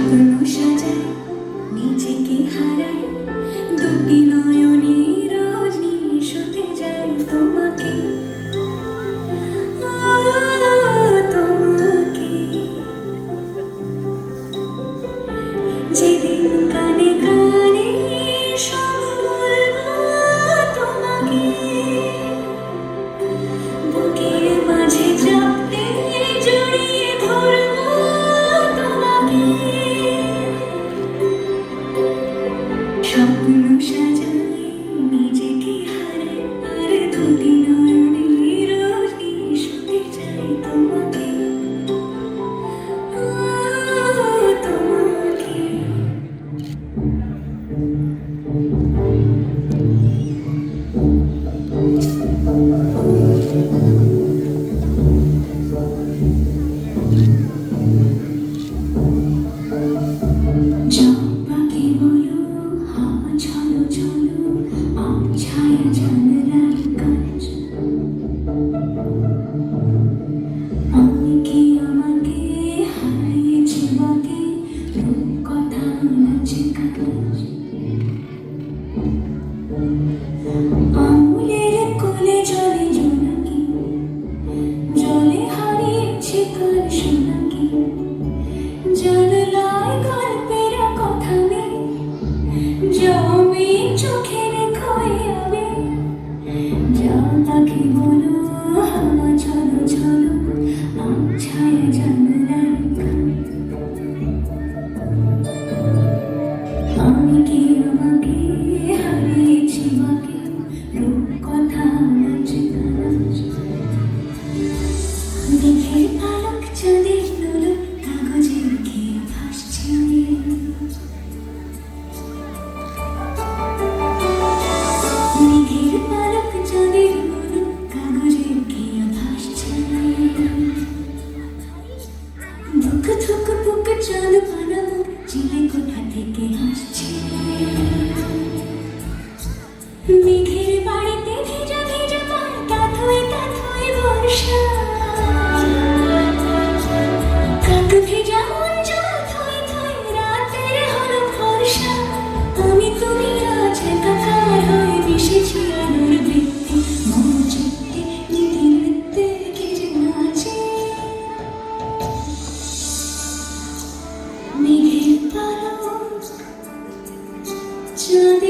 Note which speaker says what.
Speaker 1: স্বপ্ন সাজাই নিজেকে হারাই দুটি নয়নে রজনী শুতে যাই তোমাকে তোমাকে যেদিন কানে কানে সব বলবো তোমাকে বুকের মাঝে চাপতে জড়িয়ে ধরবো তোমাকে স্বপ্ন সাজাই নিজেকে হারাই আর দুটি নয়নে রজনী শুতে যাই তোমাকে তোমাকে পাখি বলো হাওয়া ঝলো ঝলো আম ছায়া জানলার কাজ আমি কি আমাকে হারিয়েছি বাকে কথা নাচে কাজ আঙুলের কোলে জলে জোনাকি জলে হারিয়েছি কাল সোনাকি জানলায় গল্পের কথা নেই জমি চোখের খয়ে আমি যা তাকে বলো হাওয়া ঝলো ঝলো আম ছায়া জানলার কাজ আমি কি আমাকে হারিয়েছি বাকি রূপ কথা নাচে গান মেঘের পালক চাঁদের দোলক কাগজের খেয়ে ভাসছে মেঘের পালক চাঁদের দোলক কাগজের খেয়ে ভাসছে ধুক ধুক বুক চাঁদ বানাবো চিলে কোথা থেকে হাসছে মেঘের বাড়িতে ভেজা ভেজা পায় কাঁথুই কাঁথুই বর্ষা কাক ভেজা মন জল থই থই রাতের হলো ভরসা আমি তুমি আজ একাকার হয়ে মিশেছি আলোর বৃত্তি মন চিত্তে নীতি নৃত্যে কে যে নাচে মেঘের পালক চাঁদের